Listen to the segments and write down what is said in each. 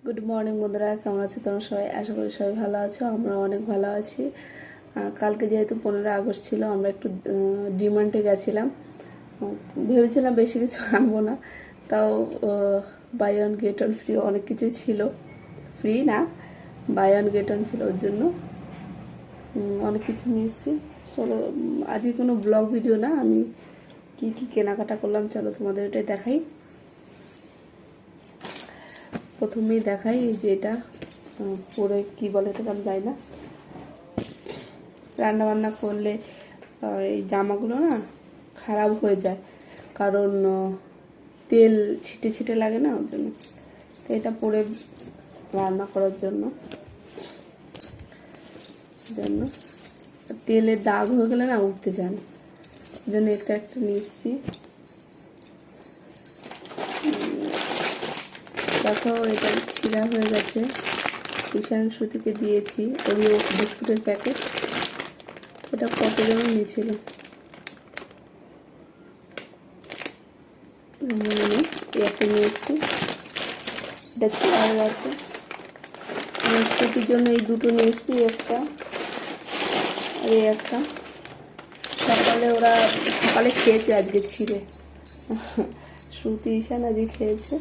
Good morning বন্ধুরা, কেমন আছো তোমরা সবাই? আশা করি সবাই ভালো আছো। আমরা অনেক ভালো আছি। কালকে যেহেতু 15 আগস্ট ছিল, আমরা একটু ডিমান্ডে গেছিলাম। ভেবেছিলাম বেশি কিছু আনবো না, তাও buy one get one free অনেক কিছু ছিল। ফ্রি না, বাই ওয়ান গেট ওয়ান ছিল, ওর জন্য অনেক কিছু নিয়েছি। চলো, আজকে কোনো ব্লগ ভিডিও না, আমি কি কি কেনাকাটা করলাম চলো তোমাদের এটাই দেখাই। প্রথমেই দেখাই যে এটা পরে কি বলে এটা আমি জানি না। রান্না বান্না করলে এই জামাগুলো না খারাপ হয়ে যায়, কারণ তেল ছিটে ছিটে লাগে না, ওর জন্য। তো এটা পরে রান্না করার জন্য জন্য তেলের দাগ হয়ে গেলে না উঠতে চায় না, ওই জন্য একটা একটা নিচ্ছি। দেখো, এটা ছিঁড়া হয়ে গেছে। ঈশান সুতিকে দিয়েছি ওরিও বিস্কুটের প্যাকেট। এটা কত যেন নিয়েছিল মনে নেই। একটা নিয়েছি, এটা ছিঁড়া হয়ে গেছে। সুতির জন্য এই দুটো নিয়েছি, একটা আর এই একটা। সকালে খেয়েছে আজকে ছিঁড়ে। সুতি ঈশান আজকে খেয়েছে।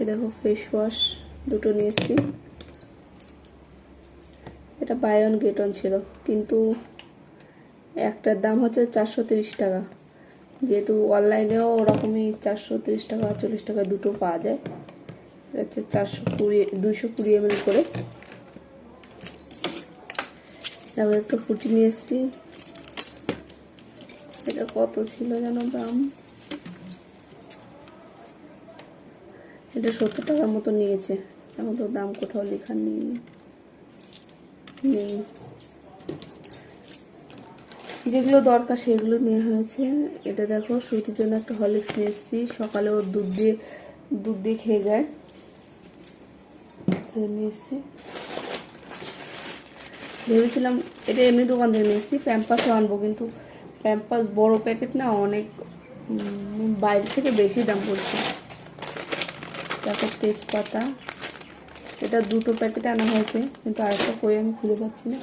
এ দেখো, ফেস ওয়াশ দুটো নিয়েছি। এটা বাই ওয়ান গেট ওয়ান ছিল, কিন্তু একটার দাম হচ্ছে 430 টাকা। যেহেতু অনলাইনেও ওরকমই 430 টাকা 40 টাকা দুটো পাওয়া যায়। এটা হচ্ছে 220 ml করে। তারপর একটা ফুটি নিয়ে এসেছি। এটা কত ছিল যেন দাম, এটা 70 টাকার মতো নিয়েছে। এখন তো দাম কোথাও লেখা নেই। যেগুলো দরকার সেগুলো নেওয়া হয়েছে। এটা দেখো, সুতির জন্য একটা হরলিক্স নিয়ে এসেছি। সকালে ও দুধ দিয়ে খেয়ে যায়, নিয়ে এসেছি। ভেবেছিলাম এটা এমনি দোকান থেকে নিয়ে এসেছি, প্যাম্পাসও আনবো, কিন্তু প্যাম্পাস বড় প্যাকেট না, অনেক বাইরে থেকে বেশি দাম পড়ছে। তারপর তেজপাতা, এটা দুটো প্যাকেট আনা হয়েছে, কিন্তু আরেকটা কই আমি খুঁজে পাচ্ছি না।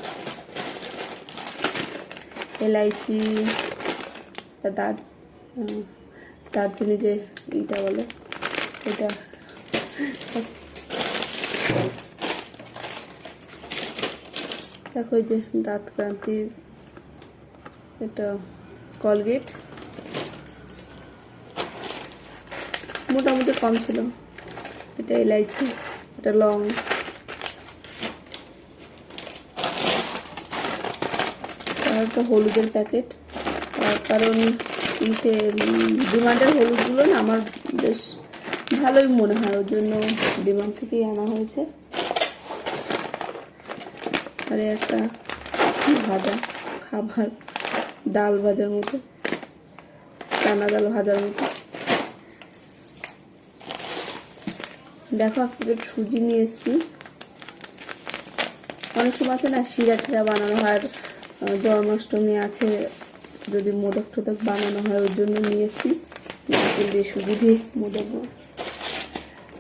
এলাইচি, দারচিনি যে এইটা বলে, এটা দেখো, যে দাঁত ক্রান্তির এটা কলগেট, মোটামুটি কম ছিল। এটা এলাইচি, এটা লং, একটা হলুদের প্যাকেট। কারণ ডিমান্ডের হলুদগুলো না আমার বেশ ভালোই মনে হয়, ওর জন্য ডিমান্ড থেকেই আনা হয়েছে। আর একটা খাবার ডাল ভাজার মতো, চানা ডাল ভাজার মতো। দেখো, এক প্যাকেট সুজি নিয়ে এসেছি। অনেক সময় আছে না, শিরা টিরা বানানো হয়, জন্মাষ্টমী আছে, যদি মোদক টোদক বানানো হয়, ওর জন্য নিয়ে এসেছি। নারকেল দিয়ে সুজি দিয়ে মোদক।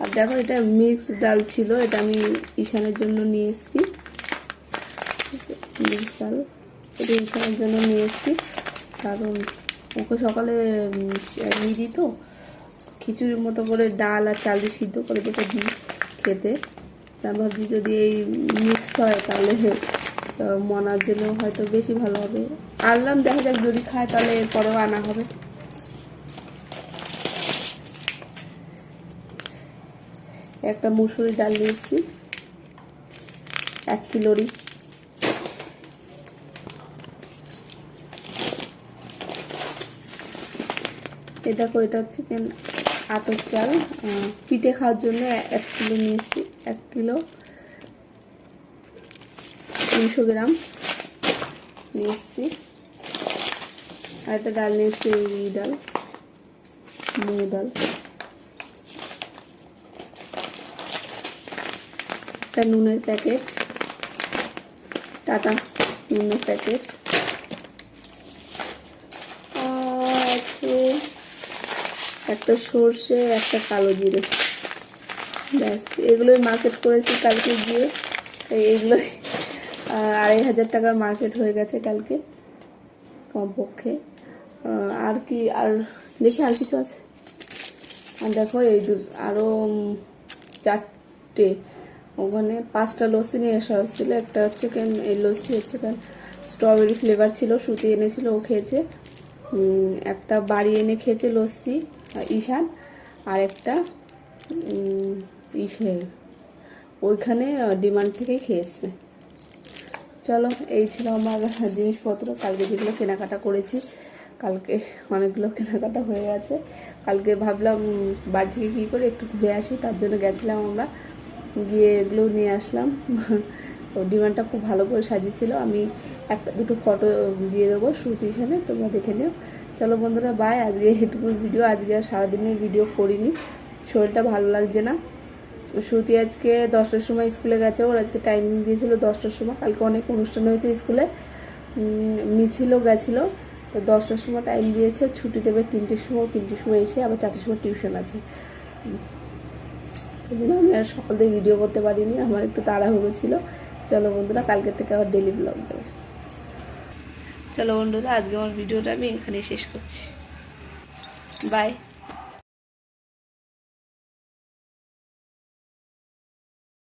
আর দেখো, এটা মিক্স ডাল ছিল, এটা আমি ঈশানের জন্য নিয়ে এসেছি। মিক্স ডাল এটা ঈশানের জন্য নিয়ে এসেছি, কারণ ওকে সকালে দিই তো খিচুড়ির মতো করে ডাল আর চাল দিয়ে সিদ্ধ করে যেটা দিই খেতে। তা ভাবছি যদি এই মিক্স হয় তাহলে মনার জন্য হয়তো বেশি ভালো হবে। আনলাম, দেখা যাক যদি খায় তাহলে এরপরেও আনা হবে। একটা মুসুরি ডাল নিয়েছি 1 কিলোরই। দেখো, এটা হচ্ছে আতপ চাল, পিঠে খাওয়ার জন্য 1 কিলো নিয়েছি। 1 কিলো 300 গ্রাম নিয়েছি। আর একটা ডাল নিয়েছি, এই ডাল, মুগ ডাল। একটা নুনের প্যাকেট, টাটা নুনের প্যাকেট। আছে একটা সর্ষে, একটা কালো জিরে ব্যাস এগুলোই মার্কেট করেছি কালকে গিয়ে। এইগুলোই 2500 টাকার মার্কেট হয়ে গেছে কালকে কমপক্ষে। আর কি, আর দেখি আর কিছু আছে। আর দেখো এই আরও 4টে, ওখানে 5টা লস্যি নিয়ে আসা হচ্ছিলো। একটা হচ্ছে কেন এই লস্যি হচ্ছে কেন স্ট্রবেরি ফ্লেভার ছিল, শ্রুতি এনেছিল, ও খেয়েছে। একটা বাড়ি এনে খেয়েছে লস্যি ঈশান, আর একটা ইসে ওইখানে ডিমান্ড থেকেই খেয়েছে। চলো এই ছিল আমার জিনিসপত্র কালকে যেগুলো কেনাকাটা করেছি। কালকে অনেকগুলো কেনাকাটা হয়ে গেছে। কালকে ভাবলাম বাড়ি থেকে কী করে একটু ঘুরে আসি, তার জন্য গেছিলাম আমরা, গিয়ে এগুলো নিয়ে আসলাম। তো ডিমান্ডটা খুব ভালো করে সাজিয়েছিল। আমি একটা দুটো ফটো দিয়ে দেবো শ্রুতি হিসাবে, তোমরা দেখে নিও। চলো বন্ধুরা বাই, আজকে এটুকু ভিডিও। আজকে আর সারাদিনের ভিডিও করিনি, শরীরটা ভালো লাগছে না। শ্রুতি আজকে 10টার সময় স্কুলে গেছে, ওর আজকে টাইমিং দিয়েছিল 10টার সময়। কালকে অনেক অনুষ্ঠান হয়েছে স্কুলে, মিছিলও গেছিলো। তো 10টার সময় টাইম দিয়েছে, ছুটি দেবে 3টের সময়। 3টের সময় এসে আবার 4টের সময় টিউশন আছে। সেই জন্য আমি আর সকাল থেকে ভিডিও করতে পারিনি, আমার একটু তাড়াহুড়ো ছিল। চলো বন্ধুরা কালকের থেকে আবার ডেলি ব্লগ দেবো। চলো বন্ধুরা আজকে আমার ভিডিওটা আমি এখানেই শেষ করছি। বাই।